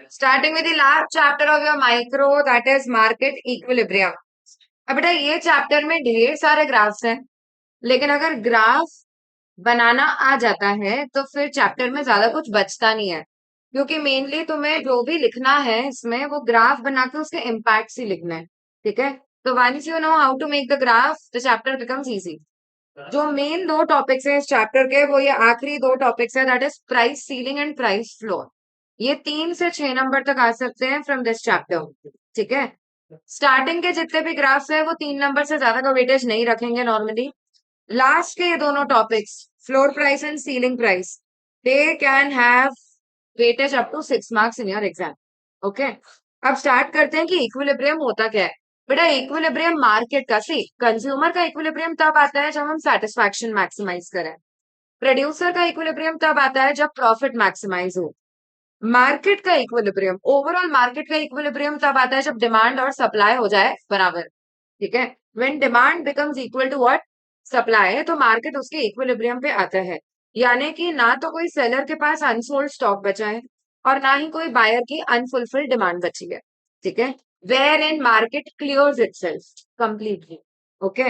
Starting with the last chapter of your micro, that is market equilibrium. अब बेटा ये chapter में ढेर सारे ग्राफ्स हैं, लेकिन अगर ग्राफ बनाना आ जाता है तो फिर चैप्टर में ज्यादा कुछ बचता नहीं है, क्योंकि मेनली तुम्हें जो भी लिखना है इसमें वो ग्राफ बना के उसके इम्पैक्ट ही लिखना है। ठीक है, तो once you know how to make the graph the chapter becomes easy. जो मेन दो टॉपिक्स हैं इस चैप्टर के वो ये आखिरी दो टॉपिक्स है, that is price ceiling and price floor. ये 3 से 6 नंबर तक आ सकते हैं फ्रॉम दिस चैप्टर। ठीक है, स्टार्टिंग के जितने भी ग्राफ्स है वो 3 नंबर से ज्यादा का वेटेज नहीं रखेंगे नॉर्मली। लास्ट के ये दोनों topics, floor price and ceiling price, they can have weightage up to 6 marks in your exam. Okay, अब स्टार्ट करते हैं कि इक्विलिब्रियम होता क्या है। बेटा इक्विलिब्रियम मार्केट का, सी कंज्यूमर का इक्विलिब्रियम तब आता है जब हम सेटिस्फैक्शन मैक्सिमाइज करें। प्रोड्यूसर का इक्विलिब्रियम तब आता है जब प्रॉफिट मैक्सिमाइज हो। मार्केट का इक्विलिब्रियम, ओवरऑल मार्केट का इक्विलिब्रियम तब आता है जब डिमांड और सप्लाई हो जाए बराबर। ठीक है, when demand becomes equal to what, supply, तो मार्केट उसके इक्विलिब्रियम पे आता है। यानी कि ना तो कोई सेलर के पास अनसोल्ड स्टॉक बचा है और ना ही कोई बायर की अनफुलफिल्ड डिमांड बची है। ठीक है, wherein market clears itself completely. Okay,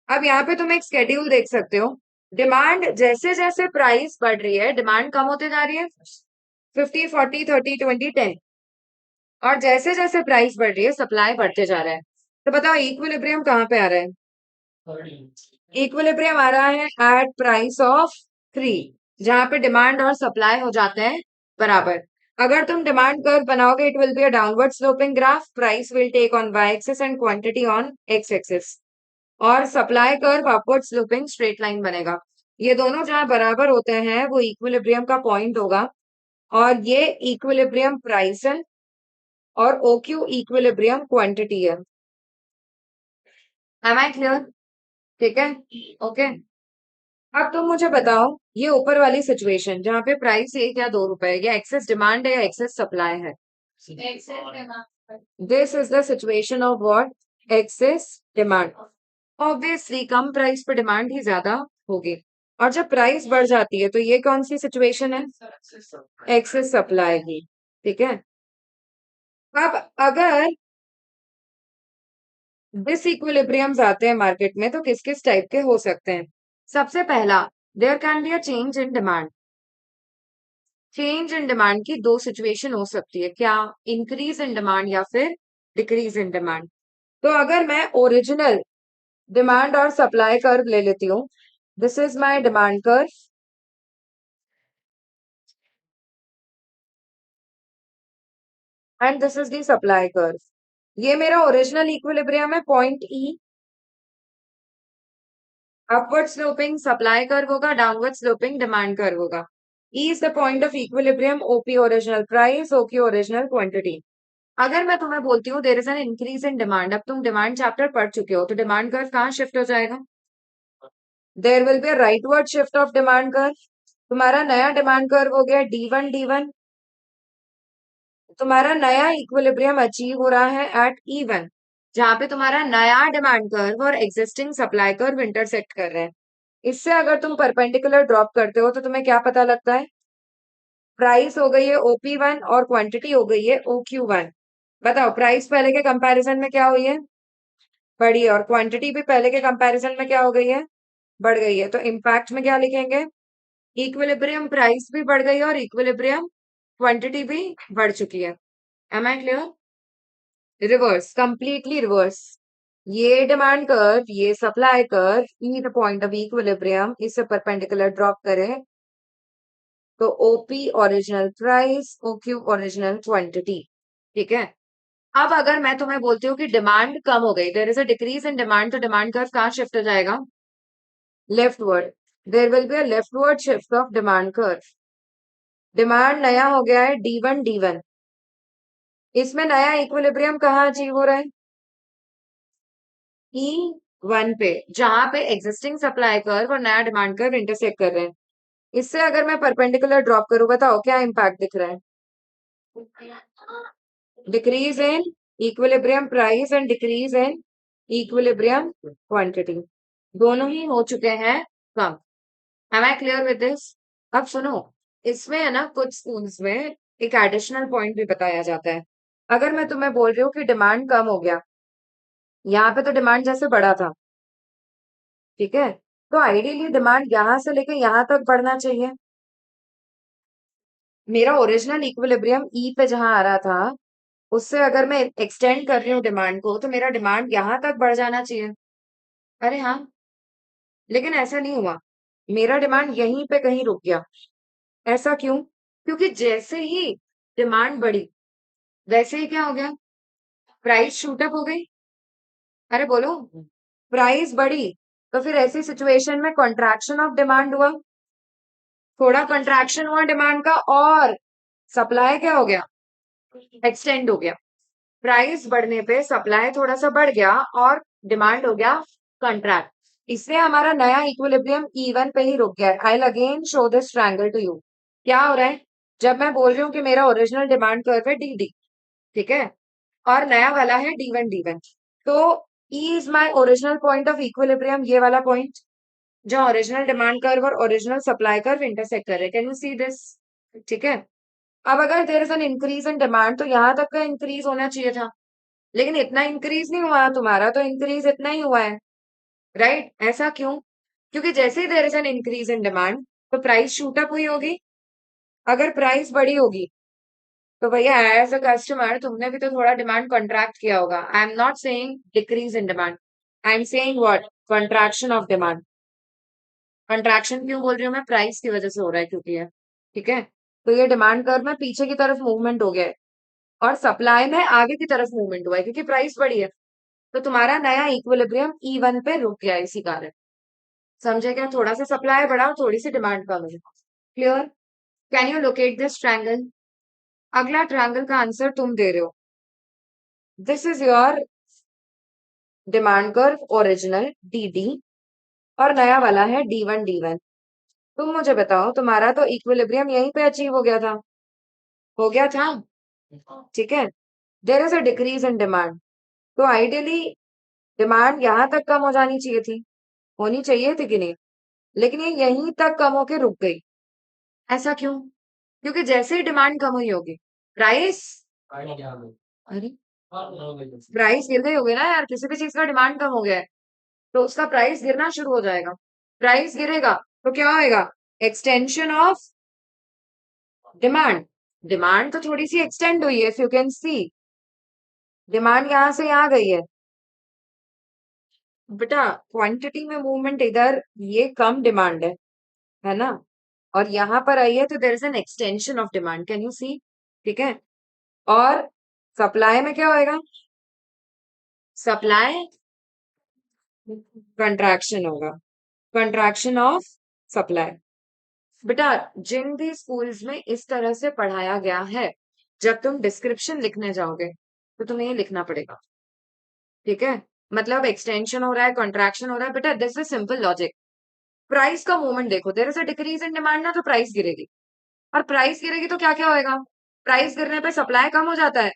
अब यहाँ पे तुम एक स्केड्यूल देख सकते हो। डिमांड जैसे जैसे प्राइस बढ़ रही है डिमांड कम होते जा रही है, 50 40 30 20 10, और जैसे जैसे प्राइस बढ़ रही है सप्लाई बढ़ते जा रहा है। तो बताओ इक्विलिब्रियम कहाँ पे आ रहा है? इक्विलिब्रियम आ रहा है एट प्राइस ऑफ 3, जहां पे डिमांड और सप्लाई हो जाते हैं बराबर। अगर तुम डिमांड कर्व बनाओगे it will be a downward sloping graph, price will take on Y axis and quantity on X axis, और supply curve upward sloping straight line बनेगा। ये दोनों जहां बराबर होते हैं वो इक्विलिब्रियम का पॉइंट होगा, और ये इक्विलिब्रियम प्राइस है और ओक्यू इक्विलिब्रियम क्वांटिटी है। Am I clear? ठीक है, ओके। अब तुम मुझे बताओ, ये ऊपर वाली सिचुएशन जहां पे प्राइस 1 या 2 रुपए, या एक्सेस डिमांड है या एक्सेस सप्लाई है? This is the situation of what, excess demand. Obviously come price पे डिमांड ही ज्यादा होगी, और जब प्राइस बढ़ जाती है तो ये कौन सी सिचुएशन है, एक्सेस सप्लाई की। ठीक है, अब अगर डिसइक्विलिब्रियम्स आते हैं मार्केट में तो किस किस टाइप के हो सकते हैं? सबसे पहला, there can be a change in demand. Change in demand की दो सिचुएशन हो सकती है, क्या, इंक्रीज इन डिमांड या फिर डिक्रीज इन डिमांड। तो अगर मैं ओरिजिनल डिमांड और सप्लाई कर्व ले लेती हूँ, this is my demand curve and this is the supply curve. ये मेरा ओरिजिनल इक्विलिब्रियम है, point E. Upward sloping supply curve होगा, डाउनवर्ड स्लोपिंग डिमांड कर्व होगा। E is the point of equilibrium, OP original price, OQ original quantity. अगर मैं तुम्हें बोलती हूँ there is an increase in demand, अब तुम डिमांड चैप्टर पढ़ चुके हो, तो डिमांड कर्व कहाँ शिफ्ट हो जाएगा? There will be a rightward shift of demand curve. तुम्हारा नया डिमांड कर्व हो गया D1 D1। तुम्हारा नया इक्विलिब्रियम अचीव हो रहा है एट E1, जहां पे तुम्हारा नया डिमांड कर्व और एग्जिस्टिंग सप्लाई कर्व इंटरसेक्ट कर रहे हैं। इससे अगर तुम परपेंडिकुलर ड्रॉप करते हो तो तुम्हें क्या पता लगता है? प्राइस हो गई है OP1 और क्वांटिटी हो गई है OQ1। बताओ प्राइस पहले के कंपैरिजन में क्या हुई है? बढ़ी है, और क्वांटिटी भी पहले के कंपैरिजन में क्या हो गई है? बढ़ गई है। तो इम्पैक्ट में क्या लिखेंगे? इक्विलिब्रियम प्राइस भी बढ़ गई है और इक्विलिब्रियम क्वांटिटी भी बढ़ चुकी है। Am I clear? Reverse, completely reverse. ये डिमांड कर्व, ये supply curve, E the point of equilibrium, इससे परपेंडिकुलर ड्रॉप करें तो OP original price, OQ original quantity. ठीक है, अब अगर मैं तुम्हें बोलती हूँ कि डिमांड कम हो गई, there is a decrease in demand, तो डिमांड कर्व कहाँ शिफ्ट हो जाएगा? Leftward. There will be a leftward shift of demand curve. Demand नया हो गया है D1 D1। इसमें नया इक्विलिब्रियम कहाँ अचीव हो रहा है? E1 पे, जहां पे एग्जिस्टिंग सप्लाई कर्व और नया डिमांड कर्व इंटरसेक्ट कर रहे हैं। इससे अगर मैं परपेंडिकुलर ड्रॉप करूं, बताओ क्या इंपैक्ट दिख रहा है? Decrease in equilibrium price and decrease in equilibrium quantity, दोनों ही हो चुके हैं कम। Am I clear with this? अब सुनो, इसमें है ना कुछ स्कूल्स में एक एडिशनल पॉइंट भी बताया जाता है। अगर मैं तुम्हें बोल रही हूँ कि डिमांड कम हो गया, यहाँ पे तो डिमांड जैसे बढ़ा था, ठीक है, तो आइडियली डिमांड यहां से लेके यहां तक बढ़ना चाहिए। मेरा ओरिजिनल इक्विलिब्रियम ई पे जहां आ रहा था, उससे अगर मैं एक्सटेंड कर रही हूँ डिमांड को, तो मेरा डिमांड यहां तक बढ़ जाना चाहिए। अरे हाँ, लेकिन ऐसा नहीं हुआ। मेरा डिमांड यहीं पे कहीं रुक गया। ऐसा क्यों? क्योंकि जैसे ही डिमांड बढ़ी, वैसे ही क्या हो गया? प्राइस शूटअप हो गई। अरे बोलो, प्राइस बढ़ी, तो फिर ऐसी सिचुएशन में कॉन्ट्रैक्शन ऑफ डिमांड हुआ। थोड़ा कॉन्ट्रैक्शन हुआ डिमांड का, और सप्लाई क्या हो गया? एक्सटेंड हो गया। प्राइस बढ़ने पे सप्लाई थोड़ा सा बढ़ गया और डिमांड हो गया कॉन्ट्रैक्ट। इसलिए हमारा नया इक्विलिब्रियम E1 पे ही रुक गया है। I again show this triangle to you. क्या हो रहा है? जब मैं बोल रही हूँ कि मेरा ओरिजिनल डिमांड कर्व है डी डी, ठीक है, और नया वाला है D1 तो E is my original point of equilibrium, ये वाला पॉइंट जहाँ ओरिजिनल डिमांड कर्व और ओरिजिनल सप्लाई कर्व इंटरसेक्ट कर रहे हैं। Can you see this? ठीक है। अब अगर there is an increase in demand, तो यहां तक का इंक्रीज होना चाहिए था, लेकिन इतना इंक्रीज नहीं हुआ। तुम्हारा तो इंक्रीज इतना ही हुआ है, राइट? ऐसा क्यों? क्योंकि जैसे ही there is an increase in demand, तो प्राइस शूट अप हुई होगी। अगर प्राइस बढ़ी होगी, तो भैया एज अ कस्टमर तुमने भी तो थोड़ा डिमांड कॉन्ट्रैक्ट किया होगा। I am not saying decrease in demand, I am saying what? Contraction of demand. Contraction क्यों बोल रही हूँ मैं? प्राइस की वजह से हो रहा है, क्योंकि है, ठीक है। तो ये डिमांड कर्व में पीछे की तरफ मूवमेंट हो गया है, और सप्लाई में आगे की तरफ मूवमेंट हुआ है, क्योंकि प्राइस बढ़ी है। तो तुम्हारा नया इक्विलिब्रियम E1 पे रुक गया इसी कारण। समझे क्या? थोड़ा सा सप्लाई बढ़ा और थोड़ी सी डिमांड कम है। Clear? Can you locate this triangle? अगला ट्रायंगल का आंसर तुम दे रहे हो। This is your demand curve original DD, और नया वाला है D1। तुम मुझे बताओ, तुम्हारा तो इक्विलिब्रियम यहीं पे अचीव हो गया था, हो गया था, ठीक है। There is a decrease in demand, तो आइडियली डिमांड यहां तक कम हो जानी चाहिए थी, होनी चाहिए थी कि नहीं? लेकिन ये यहीं तक कम होके रुक गई। ऐसा क्यों? क्योंकि जैसे ही डिमांड कम हुई होगी, प्राइस, अरे प्राइस गिर गई होगी ना यार। किसी भी चीज का डिमांड कम हो गया है, तो उसका प्राइस गिरना शुरू हो जाएगा। प्राइस गिरेगा तो क्या होएगा? Extension of demand. डिमांड तो थोड़ी सी एक्सटेंड हुई है, if you can C, demand यहां से यहाँ गई है। बेटा क्वांटिटी में मूवमेंट इधर, ये कम डिमांड है ना, और यहाँ पर आई है, तो there is an extension of demand. Can you see? ठीक है। और सप्लाई में क्या होएगा? सप्लाई कंट्रैक्शन होगा, कंट्रैक्शन ऑफ सप्लाई। बेटा जिन भी स्कूल्स में इस तरह से पढ़ाया गया है, जब तुम डिस्क्रिप्शन लिखने जाओगे, तो तुम्हें ये लिखना पड़ेगा, ठीक है। मतलब एक्सटेंशन हो रहा है, कंट्रैक्शन हो रहा है, बेटा this is simple logic. Price का मूवमेंट देखो, there is a decrease in demand ना, तो प्राइस गिरेगी, और प्राइस गिरेगी तो क्या क्या होएगा? प्राइस गिरने पे सप्लाई कम हो जाता है,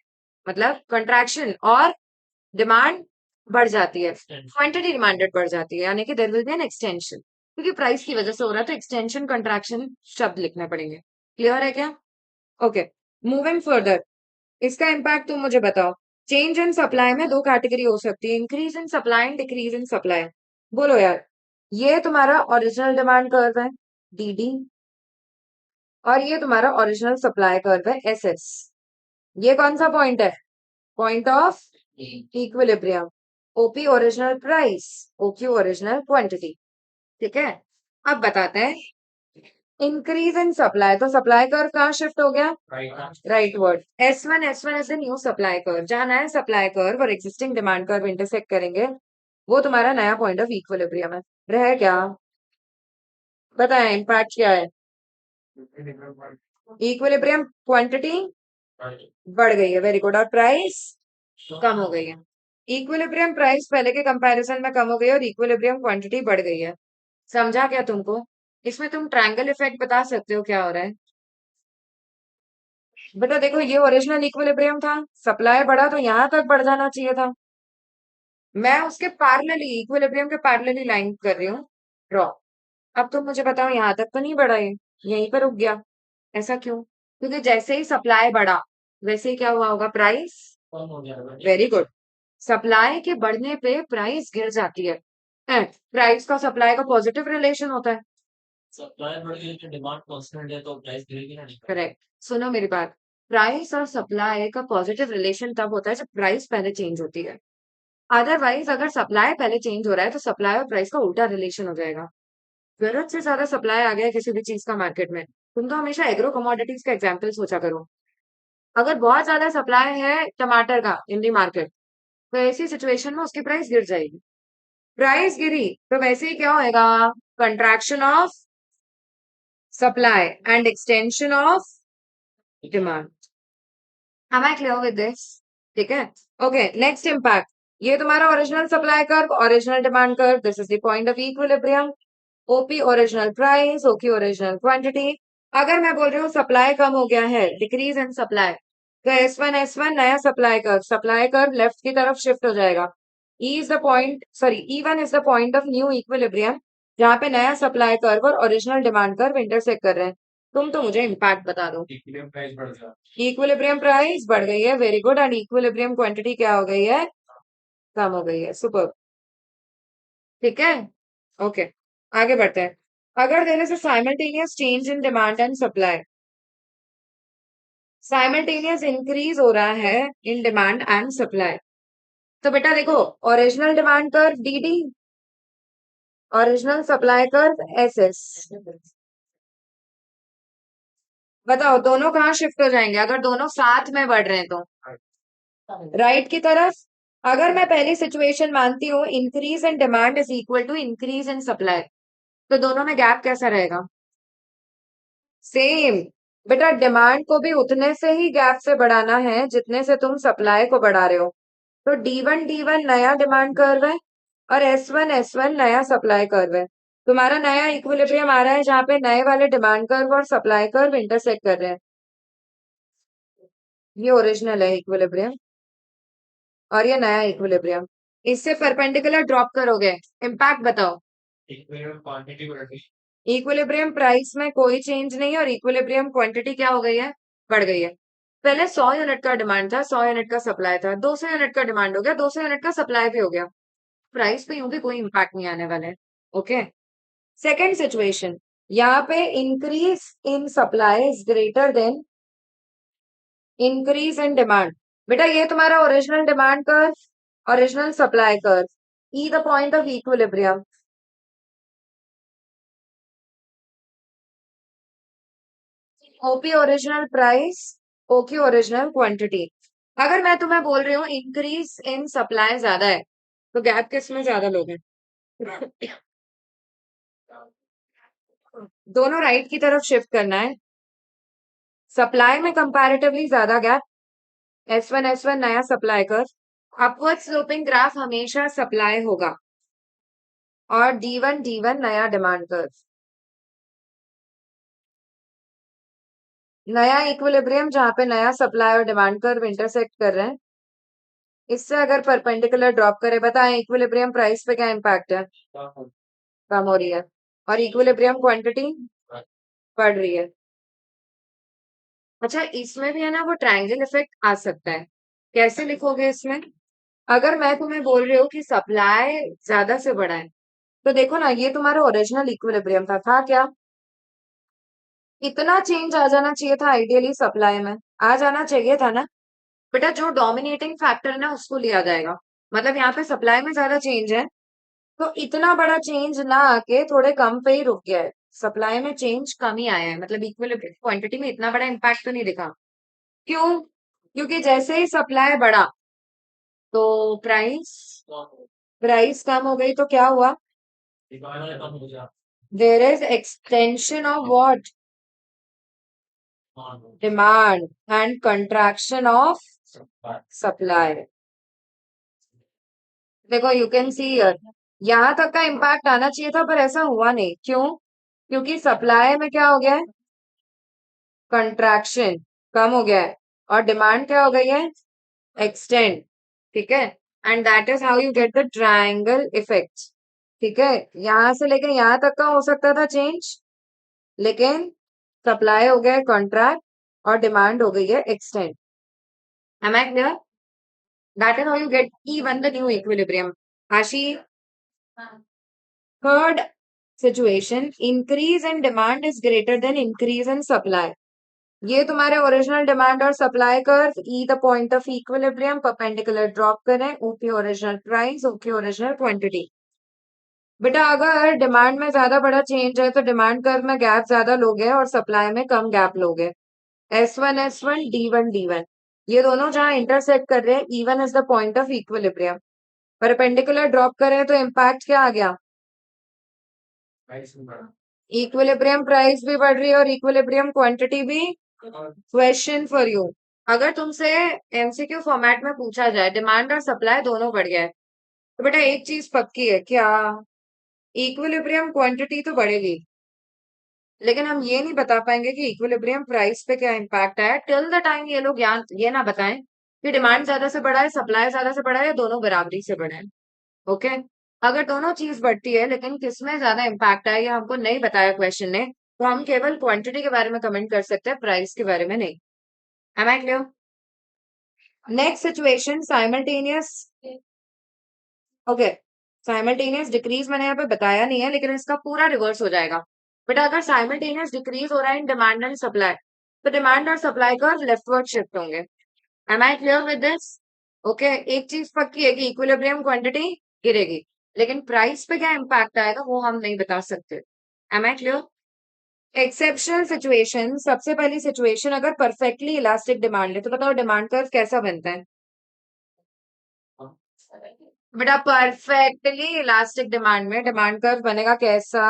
मतलब कंट्रैक्शन, और डिमांड बढ़ जाती है, क्वांटिटी डिमांडेड बढ़ जाती है, यानी कि there will be an extension. क्योंकि प्राइस की वजह से हो रहा है, तो एक्सटेंशन कंट्रैक्शन शब्द लिखने पड़ेंगे। क्लियर है क्या? ओके, मूविंग फर्दर, इसका इम्पैक्ट तुम मुझे बताओ। चेंज इन सप्लाई में दो कैटेगरी हो सकती है, increase in supply and decrease in supply. बोलो यार। ये तुम्हारा ओरिजिनल डिमांड कर्व है DD, और ये तुम्हारा ओरिजिनल सप्लाई कर्व है SS। ये कौन सा पॉइंट है? Point of equilibrium. OP original price, OQ original quantity, ठीक है। अब बताते हैं इंक्रीज इन सप्लाई, तो सप्लाई कर्व कहाँ शिफ्ट हो गया? Right word. S1 is the new supply curve, जहां नया सप्लाई कर्व और एक्जिस्टिंग डिमांड कर्व इंटरसेक्ट करेंगे, वो तुम्हारा नया पॉइंट ऑफ इक्विलिब्रियम है। रहे क्या? बताएं इम्पैक्ट क्या है? इक्विलिब्रियम क्वांटिटी बढ़ गई है, वेरी गुड, और प्राइस कम हो गई है। इक्विलिब्रियम प्राइस पहले के कंपैरिजन में कम हो गई है, और इक्विलिब्रियम क्वांटिटी बढ़ गई है। समझा क्या तुमको? इसमें तुम ट्रायंगल इफेक्ट बता सकते हो क्या हो रहा है? बेटा देखो, ये ओरिजिनल इक्विलिब्रियम था, सप्लाई बढ़ा तो यहां तक बढ़ जाना चाहिए था। मैं उसके पैरेलली, इक्विलिब्रियम के पैरेलली लाइन कर रही हूँ ड्रॉ। अब तुम मुझे बताओ, यहां तक तो नहीं बढ़ा, ये यहीं पर रुक गया। ऐसा क्यों? क्योंकि जैसे ही सप्लाई बढ़ा वैसे ही क्या हुआ होगा, प्राइस कम हो गया। Very good. सप्लाई के बढ़ने पे प्राइस गिर जाती है, एंड प्राइस का सप्लाई का पॉजिटिव रिलेशन होता है। सप्लाई बढ़ गई तो डिमांड कांस्टेंट है तो प्राइस गिरेगी ना। करेक्ट। सुनो मेरी बात, प्राइस और सप्लाई का पॉजिटिव रिलेशन तब होता है जब प्राइस पहले चेंज होती है। अदरवाइज अगर सप्लाई पहले चेंज हो रहा है तो सप्लाई और प्राइस का उल्टा रिलेशन हो जाएगा। जरूरत से ज्यादा सप्लाई आ गया है किसी भी चीज का मार्केट में, तुम तो हमेशा एग्रो कमोडिटीज का एग्जाम्पल सोचा करो। अगर बहुत ज्यादा सप्लाई है टमाटर का इन दी मार्केट, तो ऐसी सिचुएशन में उसकी प्राइस गिर जाएगी। प्राइस गिरी तो वैसे ही क्या होएगा, contraction of supply and extension of demand. Am I clear with this? ठीक है। Okay, next impact. ये तुम्हारा original supply curve, original demand curve, this is the point of equilibrium. OP original price, OQ original quantity. अगर मैं बोल रही हूँ supply कम हो गया है, डिक्रीज इन सप्लाई, तो S1 नया सप्लाई कर्व लेफ्ट की तरफ शिफ्ट हो जाएगा। ई is the point, sorry E1 is the point of new equilibrium, जहां पे नया सप्लाई कर्व और ओरिजिनल डिमांड कर्व इंटरसेक्ट कर रहे हैं। तुम तो मुझे इम्पैक्ट बता दो। इक्विलिब्रियम प्राइस बढ़ गया। इक्विलिब्रियम प्राइस बढ़ गई है, very good, and equilibrium quantity क्या हो गई है, कम हो गई है, सुपर। ठीक है, ओके, आगे बढ़ते हैं। अगर देने से simultaneous change in demand and supply, simultaneous increase हो रहा है इन डिमांड एंड सप्लाई, तो बेटा देखो, original demand curve DD, original supply curve SS। बताओ दोनों कहाँ शिफ्ट हो जाएंगे अगर दोनों साथ में बढ़ रहे हैं तो, राइट की तरफ। अगर मैं पहली सिचुएशन मानती हूँ increase in demand is equal to increase in supply, तो दोनों में गैप कैसा रहेगा, सेम। बेटा डिमांड को भी उतने से ही गैप से बढ़ाना है जितने से तुम सप्लाई को बढ़ा रहे हो। तो D1 नया डिमांड कर्व है और S1 नया सप्लाई कर्व है। तुम्हारा नया इक्विलिब्रियम आ रहा है जहां पे नए वाले डिमांड कर्व और सप्लाई कर्व इंटरसेक्ट कर रहे हैं। ये ओरिजिनल है इक्विलिब्रियम और ये नया इक्विलिब्रियम, इससे परपेंडिकुलर ड्रॉप करोगे, इम्पैक्ट बताओ। इक्विलिब्रियम क्वांटिटी बढ़ गई। इक्विलिब्रियम प्राइस में कोई चेंज नहीं और इक्विलिब्रियम क्वांटिटी क्या हो गई है, बढ़ गई है। पहले 100 यूनिट का डिमांड था, 100 यूनिट का सप्लाई था, 200 यूनिट का डिमांड हो गया, 200 यूनिट का सप्लाई भी हो गया, प्राइस पे यूं भी कोई इम्पैक्ट नहीं आने वाला है। ओके, सेकेंड सिचुएशन, यहाँ पे increase in supply is greater than increase in demand. बेटा ये तुम्हारा original demand curve, original supply curve, E the point of equilibrium. OP original price, OQ original quantity. अगर मैं तुम्हें बोल रही हूँ इंक्रीज इन सप्लाई ज्यादा है, तो गैप किस में ज्यादा लोग हैं, दोनों राइट की तरफ शिफ्ट करना है। सप्लाई में कंपैरेटिवली ज्यादा गैप, S1 नया supply curve, upward sloping graph हमेशा सप्लाई होगा, और D1 नया डिमांड कर्व, नया इक्विलिब्रियम जहां पे नया सप्लाई और डिमांड कर्व इंटरसेक्ट कर रहे हैं। इससे अगर परपेंडिकुलर ड्रॉप करे, बताएं इक्विलिब्रियम प्राइस पे क्या इम्पैक्ट है, कम हो रही है, और इक्विलिब्रियम क्वांटिटी बढ़ रही है। अच्छा इसमें भी है ना वो ट्रायंगल इफेक्ट आ सकता है, कैसे लिखोगे इसमें, अगर मैं तुम्हें बोल रही हूँ कि सप्लाई ज्यादा से बड़ा है, तो देखो ना ये तुम्हारा ओरिजिनल इक्विलिब्रियम था क्या, इतना चेंज आ जाना चाहिए था आइडियली सप्लाई में, आ जाना चाहिए था ना। बेटा जो डोमिनेटिंग फैक्टर है ना उसको लिया जाएगा, मतलब यहाँ पे सप्लाई में ज्यादा चेंज है, तो इतना बड़ा चेंज ना आके थोड़े कम पे ही रुक गया है, सप्लाई में चेंज कम ही आया है, मतलब इक्विलिब्रियम क्वांटिटी में इतना बड़ा इम्पैक्ट तो नहीं दिखा। क्यों, क्योंकि जैसे ही सप्लाई बढ़ा तो प्राइस प्राइस कम हो गई, तो क्या हुआ, डिमांड कम हो गया। There is extension of what, demand, and contraction of supply. देखो यू कैन सी हियर, यहां तक का इम्पैक्ट आना चाहिए था पर ऐसा हुआ नहीं, क्यों, क्योंकि सप्लाई में क्या हो गया है, कंट्रैक्शन, कम हो गया है, और डिमांड क्या हो गई है, एक्सटेंड। ठीक है, and that is how you get the triangle effect. ठीक है, यहां से लेके यहां तक का हो सकता था चेंज, लेकिन सप्लाई हो गया कॉन्ट्रैक्ट, और डिमांड हो गई है extend. Am I clear? That is how you get even the new equilibrium. Aashi, third situation, increase in demand is greater than increase in supply. ये तुम्हारे ओरिजिनल डिमांड और supply curve, E the point of equilibrium, perpendicular drop करें, OP original price, okay original quantity. बेटा अगर demand में ज्यादा बड़ा change है तो डिमांड कर्व में गैप ज्यादा लोगे और सप्लाई में कम गैप लोगे। S1 D1 ये दोनों जहां इंटरसेक्ट कर रहे हैं, E1 is the point of equilibrium. Perpendicular drop करें तो इम्पैक्ट क्या आ गया? इक्विलिब्रियम प्राइस भी बढ़ रही है और इक्विलिब्रियम क्वांटिटी भी। क्वेश्चन फॉर यू, अगर तुमसे एमसीक्यू फॉर्मेट में पूछा जाए डिमांड और सप्लाई दोनों बढ़ गया है, तो बेटा एक चीज पक्की है क्या? इक्विलिब्रियम क्वांटिटी तो बढ़ेगी, लेकिन हम ये नहीं बता पाएंगे कि इक्विलिब्रियम प्राइस पे क्या इम्पैक्ट आया टिल द टाइम ये लोग ये ना बताएं कि डिमांड ज्यादा से बढ़ा है, सप्लाई ज्यादा से बढ़ा है, या दोनों बराबरी से बढ़े हैं। ओके, अगर दोनों चीज बढ़ती है लेकिन किसमें ज्यादा इम्पैक्ट आया ये हमको नहीं बताया क्वेश्चन ने, तो हम केवल क्वांटिटी के बारे में कमेंट कर सकते हैं, प्राइस के बारे में नहीं। Am I clear? Next situation, simultaneous. Okay, simultaneous decrease मैंने यहाँ पे बताया नहीं है, लेकिन इसका पूरा रिवर्स हो जाएगा। बट अगर साइमल्टेनियस डिक्रीज हो रहा है इन डिमांड एंड सप्लाई, तो डिमांड और सप्लाई का लेफ्टवर्ड शिफ्ट होंगे। Am I clear with this? Okay, एक चीज पक्की है कि इक्विलिब्रियम क्वांटिटी गिरेगी, लेकिन प्राइस पे क्या इम्पैक्ट आएगा वो हम नहीं बता सकते। Am I clear? Exceptional situation, सबसे पहली सिचुएशन, अगर परफेक्टली इलास्टिक डिमांड है तो बताओ डिमांड कर्व कैसा बनता है? बेटा परफेक्टली इलास्टिक डिमांड में डिमांड कर्व बनेगा कैसा?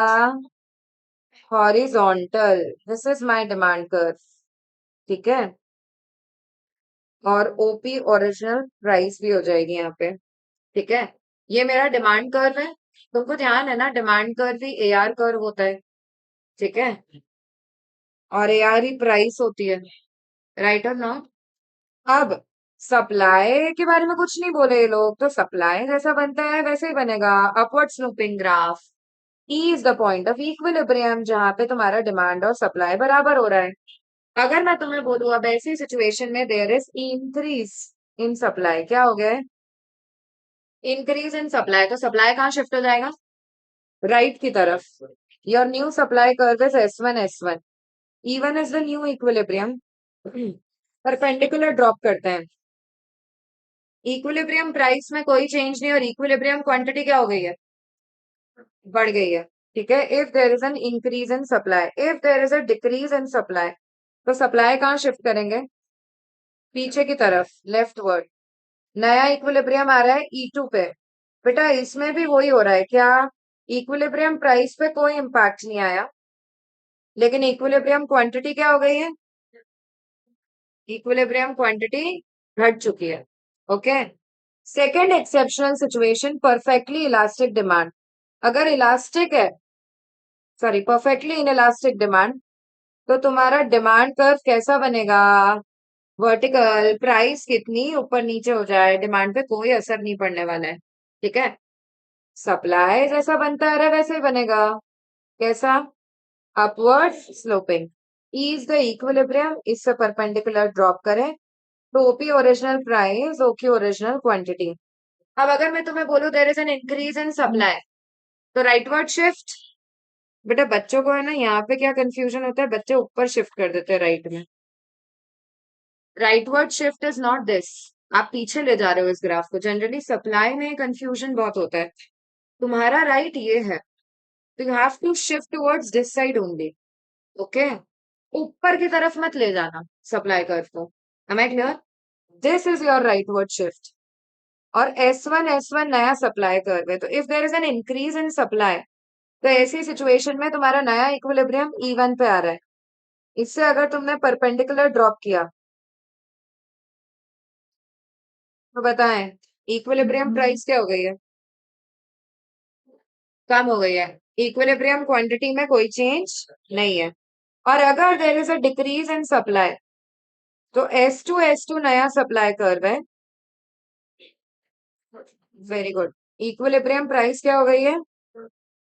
Horizontal. This is my demand curve, ठीक है। और ओपी ओरिजिनल प्राइस भी हो जाएगी यहाँ पे, ठीक है। ये मेरा डिमांड कर्व है, तुमको ध्यान है ना डिमांड कर्व भी एआर कर्व होता है, ठीक है, और एआर ही प्राइस होती है, राइट और नॉट? अब सप्लाई के बारे में कुछ नहीं बोले ये लोग, तो सप्लाई जैसा बनता है वैसे ही बनेगा, upward sloping graph. E is the point of equilibrium जहां पे तुम्हारा डिमांड और सप्लाई बराबर हो रहा है। अगर मैं तुम्हें बोलूं अब ऐसी सिचुएशन में there is increase in supply, क्या हो गया? इंक्रीज इन सप्लाई, तो सप्लाई कहाँ शिफ्ट हो जाएगा? राइट की तरफ। Your new supply curve is S1 E1 is the new equilibrium. Perpendicular drop करते हैं, इक्विलिब्रियम प्राइस में कोई चेंज नहीं और इक्विलिब्रियम क्वांटिटी क्या हो गई है? बढ़ गई है, ठीक है। If there is an increase in supply, if there is a decrease in supply, तो सप्लाई कहाँ शिफ्ट करेंगे? पीछे की तरफ, लेफ्ट वर्ड। नया इक्विलिब्रियम आ रहा है E2 पे। बेटा इसमें भी वही हो रहा है क्या? इक्विलिब्रियम प्राइस पे कोई इम्पैक्ट नहीं आया, लेकिन इक्विलिब्रियम क्वांटिटी क्या हो गई है? इक्विलिब्रियम क्वांटिटी घट चुकी है। Okay, second exceptional situation, perfectly elastic demand. अगर इलास्टिक है, sorry perfectly in elastic demand, तो तुम्हारा डिमांड कर्व कैसा बनेगा? वर्टिकल, प्राइस कितनी ऊपर नीचे हो जाए डिमांड पे कोई असर नहीं पड़ने वाला है, ठीक है। सप्लाई जैसा बनता है वैसे ही बनेगा, कैसा? Upward sloping. Is the equilibrium, इससे परपेंडिकुलर ड्रॉप करें, तो OP original price, okay original quantity. अब अगर मैं तुम्हें बोलूं there is an increase in supply, तो राइटवर्ड शिफ्ट। बेटा बच्चों को है ना यहाँ पे क्या कंफ्यूजन होता है, बच्चे ऊपर शिफ्ट कर देते हैं राइट में। Rightward shift is not this, आप पीछे ले जा रहे हो इस ग्राफ को। जनरली सप्लाई में कंफ्यूजन बहुत होता है, तुम्हारा राइट ये है, तो you have to shift towards this side only, okay. ऊपर की तरफ मत ले जाना सप्लाई कर्व को। Am I clear? This is your rightward shift. और S1 नया सप्लाई कर्व है, तो if there is an increase in supply, तो ऐसी सिचुएशन में तुम्हारा नया इक्विलिब्रियम E1 पे आ रहा है। इससे अगर तुमने परपेंडिकुलर ड्रॉप किया तो बताएं इक्विलिब्रियम प्राइस क्या हो गई है? कम हो गई है। इक्विलिब्रियम क्वांटिटी में कोई चेंज नहीं है। और अगर there is a decrease in supply, तो S2 नया सप्लाई कर्व है। वेरी गुड, इक्विलिब्रियम प्राइस क्या हो गई है?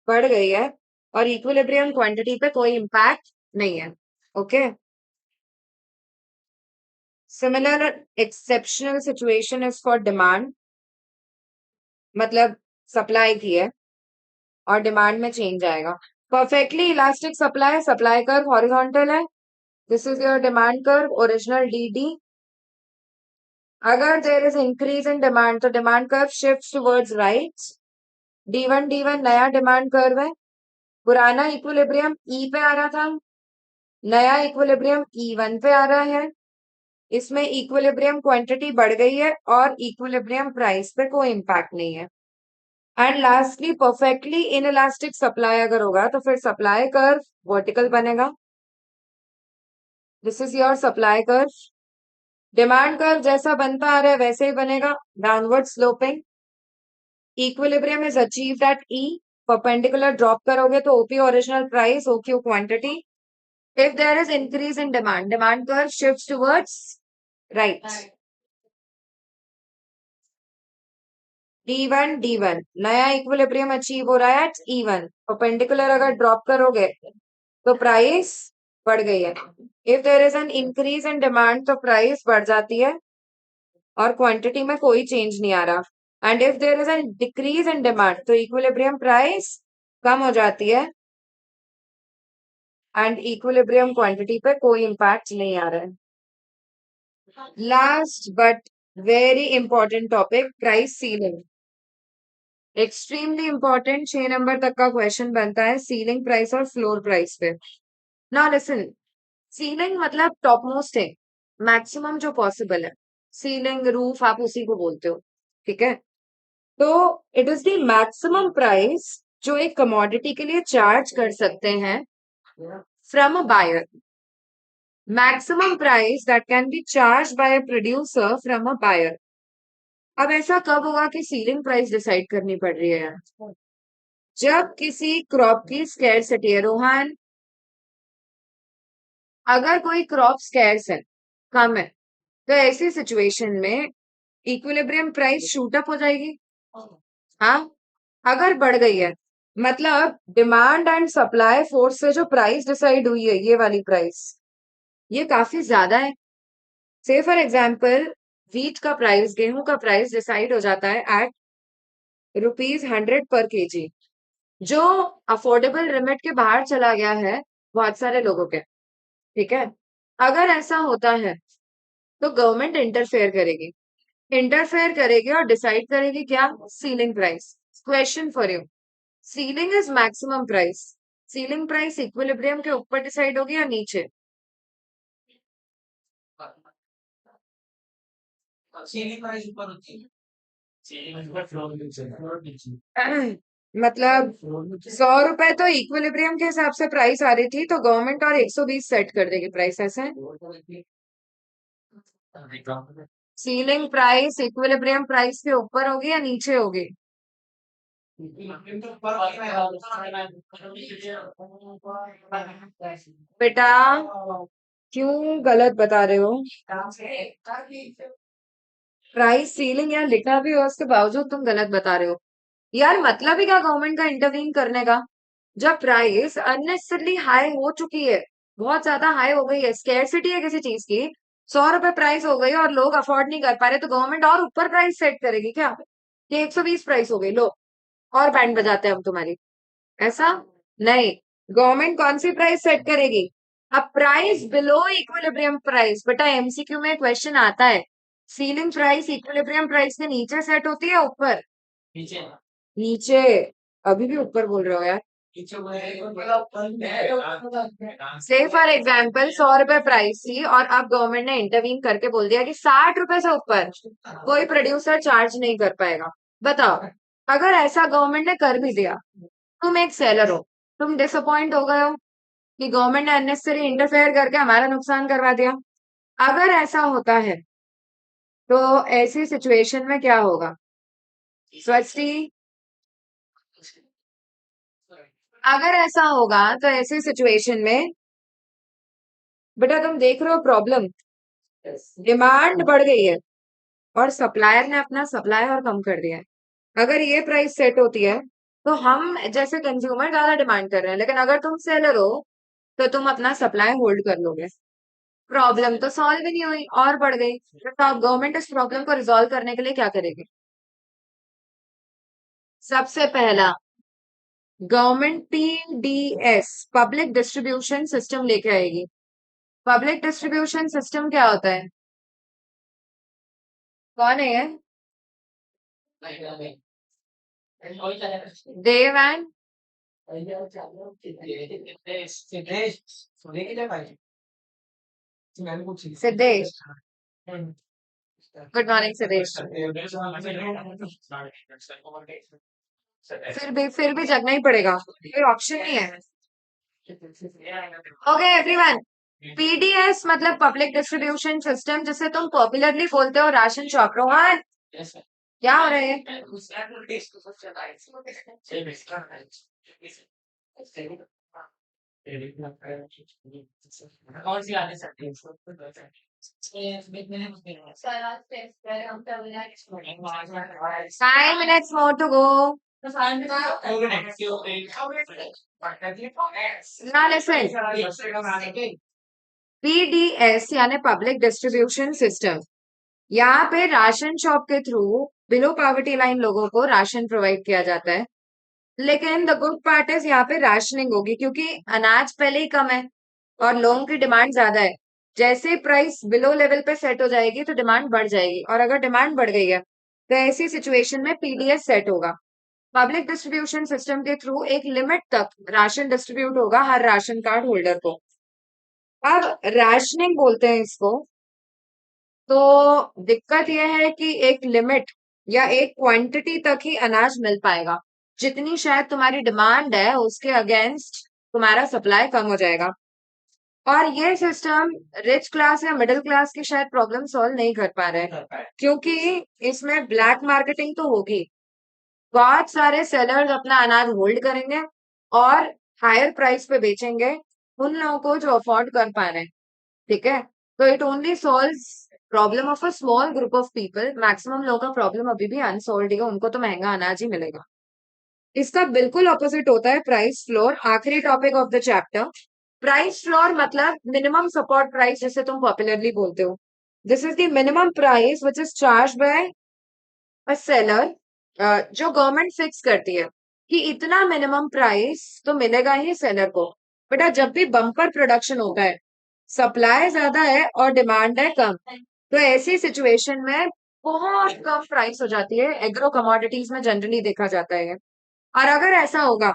बढ़ गई है, और इक्विलिब्रियम क्वांटिटी पे कोई इम्पैक्ट नहीं है, okay. Similar exceptional situation is for demand, मतलब सप्लाई की है और डिमांड में चेंज आएगा। Perfectly elastic supply, supply curve horizontal है, this is your demand curve, original D. अगर there is increase in demand तो demand curve shift towards right. D one नया डिमांड कर्व है, पुराना इक्विलिब्रियम ई पे आ रहा था, नया इक्विलिब्रियम ई1 पे आ रहा है। इसमें इक्विलिब्रियम क्वांटिटी बढ़ गई है और इक्विलिब्रियम प्राइस पे कोई इंपैक्ट नहीं है। And lastly perfectly inelastic supply अगर होगा तो फिर सप्लाई कर्व वर्टिकल बनेगा, this is your supply curve. Demand curve जैसा बनता आ रहा है वैसे ही बनेगा, downward sloping. Equilibrium is achieved at E, perpendicular drop करोगे तो OP original price, OQ quantity. If there is increase in demand, demand curve shifts towards right. D one नया इक्विलिब्रियम अचीव हो रहा है एट ई1, परपेंडिकुलर अगर drop करोगे तो price बढ़ गई है। If there is an increase in demand तो प्राइस बढ़ जाती है और क्वांटिटी में कोई चेंज नहीं आ रहा। And if there is an decrease in demand तो इक्विलिब्रियम प्राइस कम हो जाती है एंड इक्विलिब्रियम क्वांटिटी पे कोई इंपैक्ट नहीं आ रहा है। Last but very important topic, price ceiling. Extremely important, 6 number तक का क्वेश्चन बनता है सीलिंग प्राइस और फ्लोर प्राइस पे। ना लिसन, सीलिंग मतलब टॉप मोस्ट है, मैक्सिमम जो पॉसिबल है। सीलिंग रूफ आप उसी को बोलते हो, ठीक है। तो it is the maximum price जो एक कमोडिटी के लिए चार्ज कर सकते हैं from a buyer, maximum price that can be charge by a producer from a buyer. अब ऐसा कब होगा कि सीलिंग प्राइस डिसाइड करनी पड़ रही है यार? जब किसी क्रॉप की स्कैरसिटी है रोहन, अगर कोई क्रॉप स्कैर्स है, कम है, तो ऐसी सिचुएशन में इक्विलिब्रियम प्राइस शूट अप हो जाएगी। हाँ, अगर बढ़ गई है मतलब डिमांड एंड सप्लाई फोर्स से जो प्राइस डिसाइड हुई है, ये वाली प्राइस, ये काफी ज्यादा है। से फॉर एग्जाम्पल व्हीट का प्राइस, गेहूं का प्राइस डिसाइड हो जाता है एट ₹100 पर केजी, जो अफोर्डेबल लिमिट के बाहर चला गया है बहुत सारे लोगों के, ठीक है। अगर ऐसा होता है तो गवर्नमेंट इंटरफेयर करेगी और डिसाइड करेगी क्या, ceiling price. Question for you, ceiling is maximum price, ceiling price equilibrium के ऊपर डिसाइड होगी या नीचे? सीलिंग प्राइस ऊपर होती है, सीलिंग ऊपर, फ्लोर नीचे, फ्लोर नीचे। मतलब फ्लोर नीचे। 100 रुपए तो इक्विलिब्रियम के हिसाब से प्राइस आ रही थी, तो गवर्नमेंट और 120 सेट कर देगी प्राइस, ऐसे है। सीलिंग प्राइस इक्विलिब्रियम प्राइस के ऊपर होगी या नीचे होगी? बेटा क्यों गलत बता रहे हो? प्राइस सीलिंग यार लिखा भी हो उसके बावजूद तुम गलत बता रहे हो। यार मतलब ही क्या गवर्नमेंट का इंटरवीन करने का, जब प्राइस अननेसेसरली हाई हो चुकी है, बहुत ज्यादा हाई हो गई है, स्केर्सिटी है किसी चीज की, 100 रुपए प्राइस हो गई और लोग अफोर्ड नहीं कर पा रहे, तो गवर्नमेंट और ऊपर प्राइस सेट करेगी क्या? ये 120 प्राइस हो गई, लो और बैंड बजाते हैं हम तुम्हारी, ऐसा नहीं। गवर्नमेंट कौन सी प्राइस सेट करेगी? अब प्राइस बिलो इक्विलिब्रियम प्राइस, बेटा एमसीक्यू में क्वेश्चन आता है, सीलिंग प्राइस इक्विलिब्रियम प्राइस के नीचे सेट होती है ऊपर? नीचे। नीचे। अभी भी ऊपर बोल रहे हो यार। नीचे से फॉर एग्जाम्पल 100 रुपए प्राइस थी और अब गवर्नमेंट ने इंटरवीन करके बोल दिया कि 60 रुपए से ऊपर कोई प्रोड्यूसर चार्ज नहीं कर पाएगा। बताओ, अगर ऐसा गवर्नमेंट ने कर भी दिया, तुम एक सेलर हो, तुम डिसअपॉइंट हो गए हो कि गवर्नमेंट ने अननेसेसरी इंटरफेयर करके हमारा नुकसान करवा दिया। अगर ऐसा होता है तो ऐसी सिचुएशन में क्या होगा स्वस्ति? अगर ऐसा होगा तो ऐसी सिचुएशन में बेटा तुम देख रहे हो प्रॉब्लम, डिमांड बढ़ गई है और सप्लायर ने अपना सप्लाई और कम कर दिया है। अगर ये प्राइस सेट होती है तो हम जैसे कंज्यूमर ज्यादा डिमांड कर रहे हैं, लेकिन अगर तुम सेलर हो तो तुम अपना सप्लाई होल्ड कर लोगे। प्रॉब्लम तो सॉल्व ही नहीं हुई और बढ़ गई। तो अब गवर्नमेंट इस प्रॉब्लम को रिजॉल्व करने के लिए क्या करेगी? सबसे पहला, government PDS public distribution system लेके आएगी। पब्लिक डिस्ट्रीब्यूशन सिस्टम क्या होता है? कौन है ये? Dev and Siddhesh. Good morning Siddhesh. फिर भी जगना ही पड़ेगा, कोई ऑप्शन नहीं है। ओके एवरीवन, पीडीएस मतलब पब्लिक डिस्ट्रीब्यूशन सिस्टम, जिसे तुम पॉपुलरली बोलते हो राशन शॉप। रोहन, क्या हो रहा है? कौन सी आने सकती है? 5 minutes more to go. Now listen, PDS यानी पब्लिक डिस्ट्रीब्यूशन सिस्टम, यहाँ पे राशन शॉप के थ्रू बिलो पॉवर्टी लाइन लोगों को राशन प्रोवाइड किया जाता है। लेकिन द गुड पार्ट इज यहाँ पे राशनिंग होगी, क्योंकि अनाज पहले ही कम है और लोगों की डिमांड ज्यादा है। जैसे प्राइस बिलो लेवल पे सेट हो जाएगी तो डिमांड बढ़ जाएगी, और अगर डिमांड बढ़ गई है तो ऐसी सिचुएशन में पीडीएस सेट होगा। पब्लिक डिस्ट्रीब्यूशन सिस्टम के थ्रू एक लिमिट तक राशन डिस्ट्रीब्यूट होगा हर राशन कार्ड होल्डर को। अब राशनिंग बोलते हैं इसको। तो दिक्कत यह है कि एक लिमिट या एक क्वांटिटी तक ही अनाज मिल पाएगा, जितनी शायद तुम्हारी डिमांड है उसके अगेंस्ट तुम्हारा सप्लाई कम हो जाएगा। और ये सिस्टम रिच क्लास या मिडिल क्लास की शायद प्रॉब्लम सॉल्व नहीं कर पा रहे हैं, क्योंकि इसमें ब्लैक मार्केटिंग तो होगी। बहुत सारे सेलर्स अपना अनाज होल्ड करेंगे और हायर प्राइस पे बेचेंगे उन लोगों को जो अफोर्ड कर पा रहे हैं। ठीक है, तो it only solves problem of a small group of people. Maximum लोगों का प्रॉब्लम अभी भी अनसॉल्व है, उनको तो महंगा अनाज ही मिलेगा। इसका बिल्कुल ऑपोजिट होता है प्राइस फ्लोर, आखिरी topic of the chapter. Price floor मतलब मिनिमम सपोर्ट प्राइस, जिसे तुम पॉपुलरली बोलते हो। This is the minimum price which is charge by a seller, जो गवर्नमेंट फिक्स करती है कि इतना मिनिमम प्राइस तो मिलेगा ही सेलर को। बेटा जब भी बम्पर प्रोडक्शन होता है, सप्लाई ज्यादा है और डिमांड है कम, तो ऐसी सिचुएशन में बहुत कम प्राइस हो जाती है। एग्रो कमोडिटीज में जनरली देखा जाता है। और अगर ऐसा होगा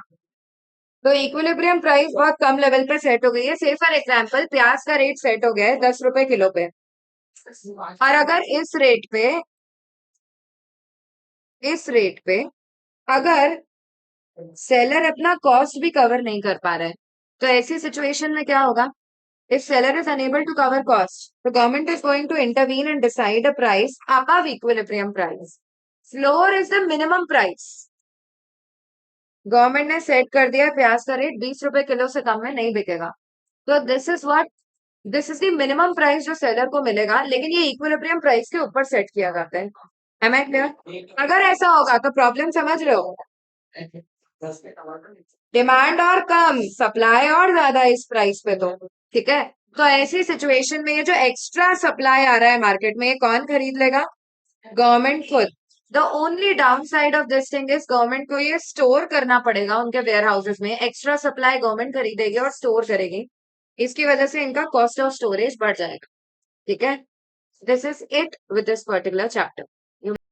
तो इक्विलिब्रियम प्राइस बहुत कम लेवल पे सेट हो गई है। से फॉर एग्जांपल प्याज का रेट सेट हो गया है 10 रुपए किलो पे, और अगर इस रेट पे अगर सेलर अपना कॉस्ट भी कवर नहीं कर पा रहा है, तो ऐसी सिचुएशन में क्या होगा? If seller is unable to cover cost, तो government is going to intervene and decide a price above equilibrium price. Floor is the minimum price. Government ने सेट कर दिया प्याज का रेट 20 रुपए किलो से कम में नहीं बिकेगा, तो this is the minimum price जो सेलर को मिलेगा, लेकिन ये इक्विलिब्रियम प्राइस के ऊपर सेट किया जाता है। Am I clear? अगर ऐसा होगा तो प्रॉब्लम समझ रहे हो? डिमांड और कम, सप्लाई और ज्यादा इस प्राइस पे तो। ठीक है, तो ऐसी सिचुएशन में ये जो एक्स्ट्रा सप्लाई आ रहा है मार्केट में, ये कौन खरीद लेगा? गवर्नमेंट खुद। The only down side of this thing is government को ये स्टोर करना पड़ेगा उनके वेयर हाउसेस में। एक्स्ट्रा सप्लाई गवर्नमेंट खरीदेगी और स्टोर करेगी, इसकी वजह से इनका कॉस्ट ऑफ स्टोरेज बढ़ जाएगा। ठीक है, this is it with this particular chapter.